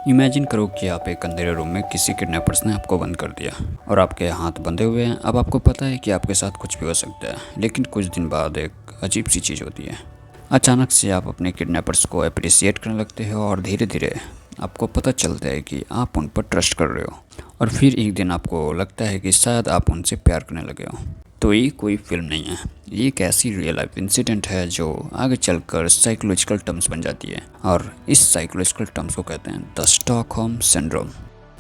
Imagine करो कि आप एक अंधेरे रूम में किसी किडनैपर्स ने आपको बंद कर दिया और आपके हाथ बंधे हुए हैं। अब आपको पता है कि आपके साथ कुछ भी हो सकता है, लेकिन कुछ दिन बाद एक अजीब सी चीज़ होती है। अचानक से आप अपने किडनैपर्स को अप्रिशिएट करने लगते हो और धीरे धीरे आपको पता चलता है कि आप उन पर ट्रस्ट कर रहे हो। और फिर एक दिन आपको लगता है कि शायद आप उनसे प्यार करने लगे हो। तो ये कोई फिल्म नहीं है, ये एक ऐसी रियल लाइफ इंसिडेंट है जो आगे चलकर साइकोलॉजिकल टर्म्स बन जाती है, और इस साइकोलॉजिकल टर्म्स को कहते हैं द स्टॉकहोम सिंड्रोम।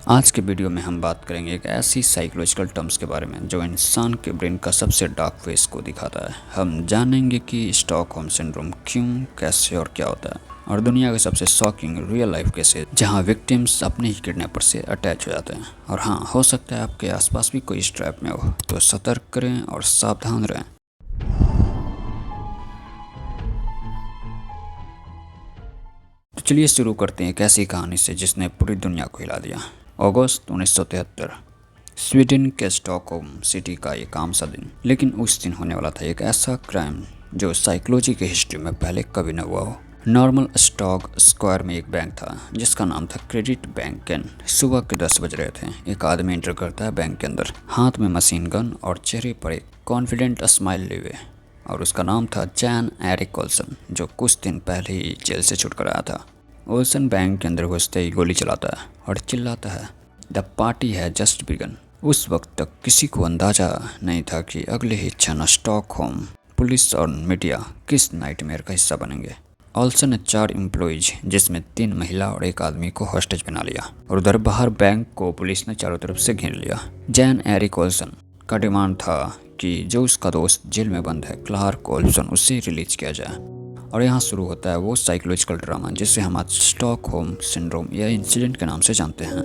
आज के वीडियो में हम बात करेंगे एक ऐसी साइकोलॉजिकल टर्म्स के बारे में जो इंसान के ब्रेन का सबसे डार्क फेस को दिखाता है। हम जानेंगे कि स्टॉकहोम सिंड्रोम क्यों, कैसे और क्या होता है, और दुनिया के सबसे शॉकिंग रियल लाइफ केसेस जहां विक्टिम्स अपने ही किडनैपर से अटैच हो जाते हैं। और हाँ, हो सकता है आपके आसपास भी कोई इस ट्रैप में हो, तो सतर्क करें और सावधान रहें। तो चलिए शुरू करते हैं एक ऐसी कहानी से जिसने पूरी दुनिया को हिला दिया। अगस्त 1973, स्वीडन के स्टॉकहोम सिटी का एक आम सा दिन। लेकिन उस दिन होने वाला था एक ऐसा क्राइम जो साइकोलॉजी की हिस्ट्री में पहले कभी न हुआ हो। नॉर्मल स्टॉक स्क्वायर में एक बैंक था जिसका नाम था क्रेडिट बैंकन। सुबह के 10 बज रहे थे। एक आदमी एंटर करता है बैंक के अंदर, हाथ में मशीन गन और चेहरे पर एक कॉन्फिडेंट स्माइल लिए हुए। और उसका नाम था जैन एरिक ओल्सन, जो कुछ दिन पहले ही जेल से छुटकर आया था। ओल्सन बैंक के अंदर घुसते ही गोली चलाता है और चिल्लाता है, द पार्टी है जस्ट बिगन। उस वक्त तक किसी को अंदाजा नहीं था कि अगले ही क्षण स्टॉकहोम पुलिस और मीडिया किस नाइटमेयर का हिस्सा बनेंगे। ऑल्सन ने 4 एम्प्लॉइज जिसमें 3 महिला और एक आदमी को हॉस्टेज बना लिया, और उधर बाहर बैंक को पुलिस ने चारों तरफ से घेर लिया। जैन एरिक ओल्सन का डिमांड था कि जो उसका दोस्त जेल में बंद है क्लार्क ओल्सन, उसे रिलीज किया जाए। और यहाँ शुरू होता है वो साइकोलॉजिकल ड्रामा जिसे हम आज स्टॉकहोम सिंड्रोम या इंसिडेंट के नाम से जानते हैं।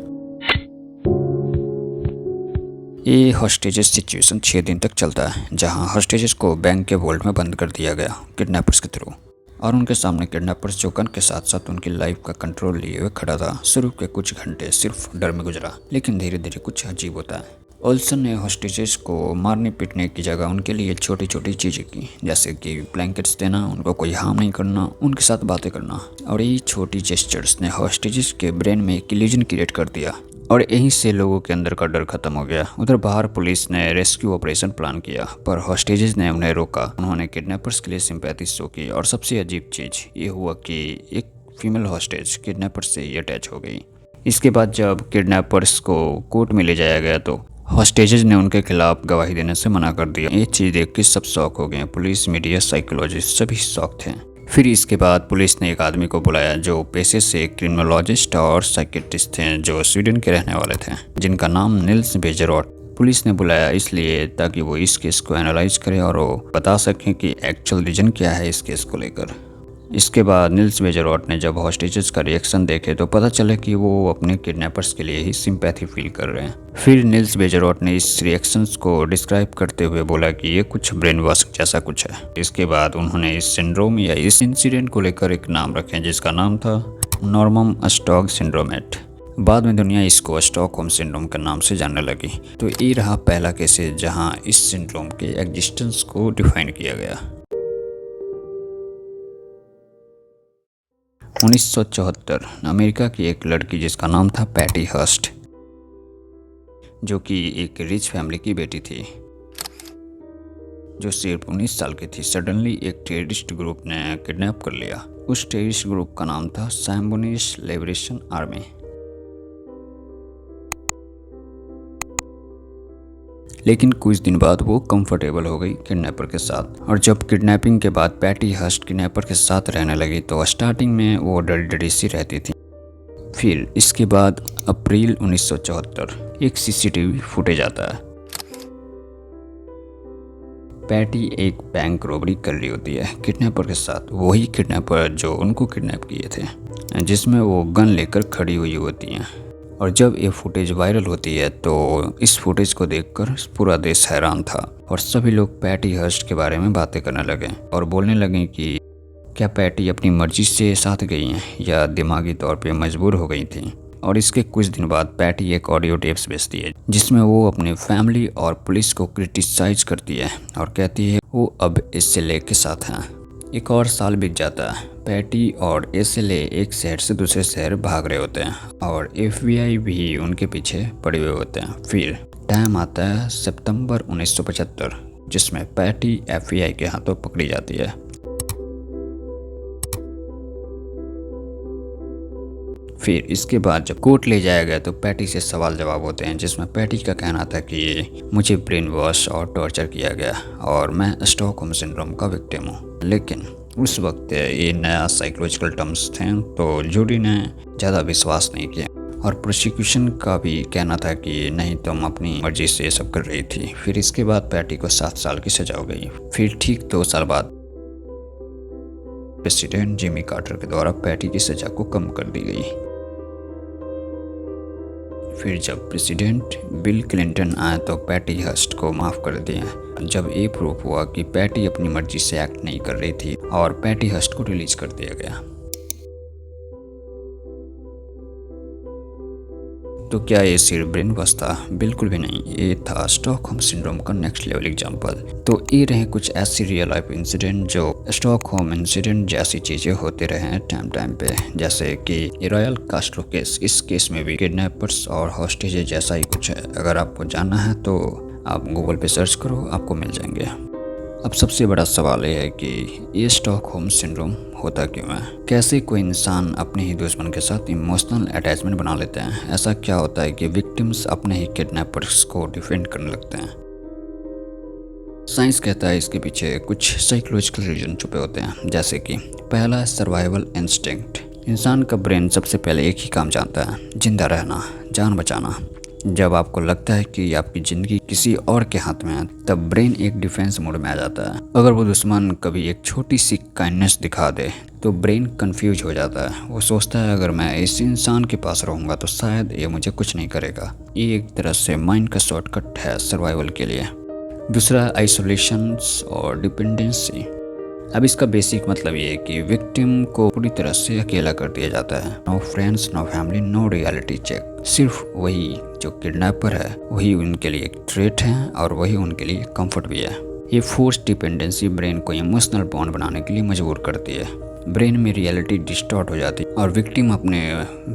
ये हॉस्टेजेस सिचुएशन 6 दिन तक चलता है, जहाँ हॉस्टेजेस को बैंक के वॉल्ट में बंद कर दिया गया किडनैपर्स के थ्रू, और उनके सामने किडनैपर्स जो गन के साथ साथ उनकी लाइफ का कंट्रोल लिए हुए खड़ा था। शुरू के कुछ घंटे सिर्फ डर में गुजरा, लेकिन धीरे धीरे कुछ अजीब होता है। ओल्सन ने हॉस्टेजेस को मारने पीटने की जगह उनके लिए छोटी छोटी चीज़ें की, जैसे कि ब्लैंकेट्स देना, उनको कोई हार्म नहीं करना, उनके साथ बातें करना। और ये छोटी जेस्चर्स ने हॉस्टेजेस के ब्रेन में एक इल्यूजन क्रिएट कर दिया, और यहीं से लोगों के अंदर का डर खत्म हो गया। उधर बाहर पुलिस ने रेस्क्यू ऑपरेशन प्लान किया, पर हॉस्टेजेस ने उन्हें रोका। उन्होंने किडनैपर्स के लिए सिंपैथी शो की, और सबसे अजीब चीज़ ये हुआ कि एक फीमेल हॉस्टेज किडनैपर्स से ही अटैच हो गई। इसके बाद जब किडनैपर्स को कोर्ट में ले जाया गया तो हॉस्टेजेस ने उनके खिलाफ गवाही देने से मना कर दिया। ये चीज़ देख के सब शॉक हो गए, पुलिस, मीडिया, साइकोलॉजिस्ट सभी शॉक थे। फिर इसके बाद पुलिस ने एक आदमी को बुलाया जो पेशे से क्रिमिनोलॉजिस्ट और साइकेट्रिस्ट थे, जो स्वीडन के रहने वाले थे, जिनका नाम निल्स बेजरॉट। पुलिस ने बुलाया इसलिए ताकि वो इस केस को एनालाइज करे और वो बता सकें कि एक्चुअल रीजन क्या है इस केस को लेकर। इसके बाद निल्स बेजरॉट ने जब हॉस्टेजेस का रिएक्शन देखे तो पता चला कि वो अपने किडनैपर्स के लिए ही सिंपैथी फील कर रहे हैं। फिर निल्स बेजरॉट ने इस रिएक्शंस को डिस्क्राइब करते हुए बोला कि ये कुछ ब्रेन वॉश जैसा कुछ है। इसके बाद उन्होंने इस सिंड्रोम या इस इंसिडेंट को लेकर एक नाम रखे जिसका नाम था नॉर्मन स्टॉक सिंड्रोमेट। बाद में दुनिया इसको स्टॉकहोम सिंड्रोम के नाम से जानने लगी। तो ये रहा पहला केस जहां इस सिंड्रोम के एग्जिस्टेंस को डिफाइन किया गया। 1974, अमेरिका की एक लड़की जिसका नाम था पैटी हर्स्ट, जो कि एक रिच फैमिली की बेटी थी, जो सिर्फ 19 साल की थी, सडनली एक टेररिस्ट ग्रुप ने किडनैप कर लिया। उस टेररिस्ट ग्रुप का नाम था सैम्बोनिस लिबरेशन आर्मी। लेकिन कुछ दिन बाद वो कंफर्टेबल हो गई किडनैपर के साथ, और जब किडनैपिंग के बाद पैटी हर्स्ट किडनैपर के साथ रहने लगी तो स्टार्टिंग में वो डरी डरी सी रहती थी। फिर इसके बाद अप्रैल 1974 एक सीसीटीवी फुटेज आता है। पैटी एक बैंक रॉबरी कर रही होती है किडनैपर के साथ, वही किडनैपर जो उनको किडनैप किए थे, जिसमें वो गन लेकर खड़ी हुई होती हैं। और जब ये फुटेज वायरल होती है तो इस फुटेज को देखकर पूरा देश हैरान था, और सभी लोग पैटी हर्स्ट के बारे में बातें करने लगे और बोलने लगे कि क्या पैटी अपनी मर्जी से साथ गई हैं या दिमागी तौर पे मजबूर हो गई थी। और इसके कुछ दिन बाद पैटी एक ऑडियो टेप्स भेजती है जिसमें वो अपनी फैमिली और पुलिस को क्रिटिसाइज करती है और कहती है वो अब इससे लेके साथ हैं। एक और साल बीत जाता है। पैटी और एसएलए एक शहर से दूसरे शहर भाग रहे होते हैं और एफबीआई भी उनके पीछे पड़े हुए होते हैं। फिर टाइम आता है सितंबर 1975, जिसमें पैटी एफबीआई के हाथों पकड़ी जाती है। फिर इसके बाद जब कोर्ट ले जाया गया तो पैटी से सवाल जवाब होते हैं, जिसमें पैटी का कहना था कि मुझे ब्रेन वॉश और टॉर्चर किया गया और मैं स्टॉकहोम सिंड्रोम का विक्टिम हूँ। लेकिन उस वक्त ये नया साइकोलॉजिकल टर्म्स थे तो जूरी ने ज़्यादा विश्वास नहीं किया और प्रोसिक्यूशन का भी कहना था कि नहीं, तुम अपनी मर्जी से ये सब कर रही थी। फिर इसके बाद पैटी को 7 साल की सजा हो गई। फिर ठीक 2 साल बाद प्रेसिडेंट जिमी कार्टर के द्वारा पैटी की सजा को कम कर दी गई। फिर जब प्रेसिडेंट बिल क्लिंटन आए तो पैटी हस्ट को माफ़ कर दिया जब ये प्रूफ हुआ कि पैटी अपनी मर्जी से एक्ट नहीं कर रही थी और पैटी हस्ट को रिलीज कर दिया गया। तो क्या ये सिर्फ ब्रेन वॉश था? बिल्कुल भी नहीं, ये था स्टॉकहोम सिंड्रोम का नेक्स्ट लेवल एग्जांपल। तो ये रहे कुछ ऐसी रियल लाइफ इंसिडेंट जो स्टॉकहोम इंसिडेंट जैसी चीज़ें होते रहे हैं टाइम पे, जैसे कि रॉयल कास्ट्रो केस। इस केस में भी किडनैपर्स और हॉस्टेज जैसा ही कुछ है। अगर आपको जानना है तो आप गूगल पे सर्च करो, आपको मिल जाएंगे। अब सबसे बड़ा सवाल ये है कि ये स्टॉकहोम सिंड्रोम होता क्यों है? कैसे कोई इंसान अपने ही दुश्मन के साथ इमोशनल अटैचमेंट बना लेते हैं? ऐसा क्या होता है कि विक्टिम्स अपने ही किडनैपर्स को डिफेंड करने लगते हैं? साइंस कहता है इसके पीछे कुछ साइकोलॉजिकल रीजन छुपे होते हैं, जैसे कि पहला, सर्वाइवल इंस्टिंक्ट। इंसान का ब्रेन सबसे पहले एक ही काम जानता है, जिंदा रहना, जान बचाना। जब आपको लगता है कि आपकी ज़िंदगी किसी और के हाथ में है, तब ब्रेन एक डिफेंस मोड में आ जाता है। अगर वो दुश्मन कभी एक छोटी सी काइंडनेस दिखा दे तो ब्रेन कंफ्यूज हो जाता है। वो सोचता है अगर मैं इस इंसान के पास रहूँगा तो शायद ये मुझे कुछ नहीं करेगा। ये एक तरह से माइंड का शॉर्टकट है सर्वाइवल के लिए। दूसरा, आइसोलेशन और डिपेंडेंसी। अब इसका बेसिक मतलब ये है कि विक्टिम को पूरी तरह से अकेला कर दिया जाता है। No friends, no family, no reality check. सिर्फ वही जो किडनैपर है वही उनके लिए एक थ्रेट है और वही उनके लिए कंफर्ट भी है। ये फोर्स डिपेंडेंसी ब्रेन को इमोशनल बॉन्ड बनाने के लिए मजबूर करती है। ब्रेन में रियलिटी डिस्टॉर्ट हो जाती है और विक्टिम अपने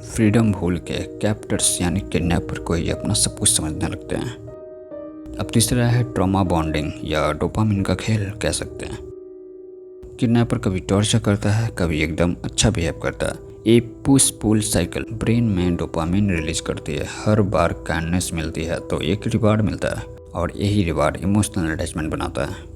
फ्रीडम भूल के कैप्टर्स यानी किडनैपर को ही अपना सब कुछ समझने लगते हैं। अब तीसरा है ट्रॉमा बॉन्डिंग या डोपामिन का खेल कह सकते हैं। किडनैपर कभी टॉर्चर करता है, कभी एकदम अच्छा बिहेव करता है। ये पुश पुल साइकिल ब्रेन में डोपामिन रिलीज करती है। हर बार काइंडनेस मिलती है तो एक रिवार्ड मिलता है और यही रिवार्ड इमोशनल अटैचमेंट बनाता है।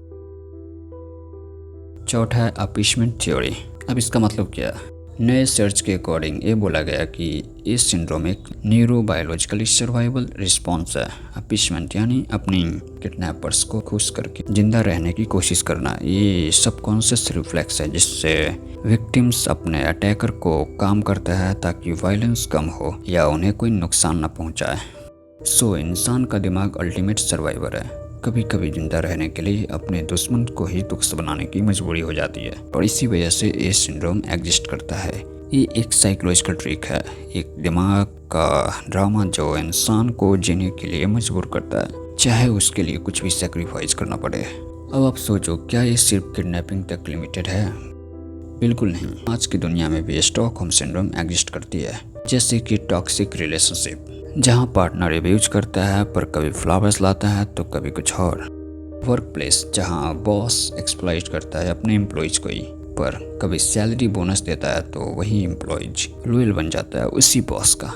चौथा है अपीसमेंट थ्योरी। अब इसका मतलब क्या है? नए सर्च के अकॉर्डिंग ये बोला गया कि इस सिंड्रोम एक न्यूरोबायोलॉजिकली सर्वाइवल रिस्पॉन्स है। अपीसमेंट यानी अपनी किडनैपर्स को खुश करके जिंदा रहने की कोशिश करना। ये सबकॉन्शियस रिफ्लेक्स है जिससे विक्टिम्स अपने अटैकर को काम करता है ताकि वायलेंस कम हो या उन्हें कोई नुकसान न पहुंचाए। सो इंसान का दिमाग अल्टीमेट सर्वाइवर है। कभी कभी जिंदा रहने के लिए अपने दुश्मन को ही दुष्ट बनाने की मजबूरी हो जाती है और इसी वजह से ये सिंड्रोम एग्जिस्ट करता है। ये एक साइकोलॉजिकल ट्रिक है, एक दिमाग का ड्रामा जो इंसान को जीने के लिए मजबूर करता है, चाहे उसके लिए कुछ भी सेक्रीफाइस करना पड़े। अब आप सोचो, क्या ये सिर्फ किडनैपिंग तक लिमिटेड है? बिल्कुल नहीं। आज की दुनिया में भी स्टॉकहोम सिंड्रोम एग्जिस्ट करती है, जैसे कि टॉक्सिक रिलेशनशिप जहाँ पार्टनर अब्यूज करता है पर कभी फ्लावर्स लाता है तो कभी कुछ और। वर्क प्लेस जहाँ बॉस एक्सप्लॉइट करता है अपने एम्प्लॉयज को ही, पर कभी सैलरी बोनस देता है तो वही एम्प्लॉयज लॉयल बन जाता है उसी बॉस का।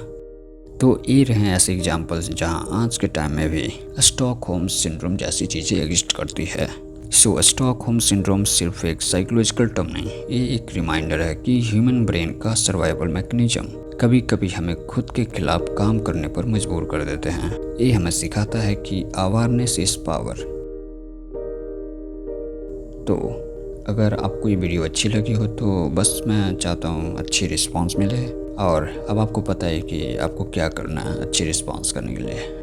तो ये रहे ऐसे एग्जाम्पल्स जहाँ आज के टाइम में भी स्टॉकहोम सिंड्रोम जैसी चीज़ें एग्जिस्ट करती है। सो स्टॉकहोम सिंड्रोम सिर्फ एक साइकोलॉजिकल टर्म नहीं, ये एक रिमाइंडर है कि ह्यूमन ब्रेन का सर्वाइवल मैकेनिज्म कभी कभी हमें खुद के खिलाफ काम करने पर मजबूर कर देते हैं। ये हमें सिखाता है कि अवेयरनेस इज पावर। तो अगर आपको ये वीडियो अच्छी लगी हो तो बस मैं चाहता हूँ अच्छी रिस्पांस मिले और अब आपको पता है कि आपको क्या करना है अच्छी रिस्पांस करने के लिए।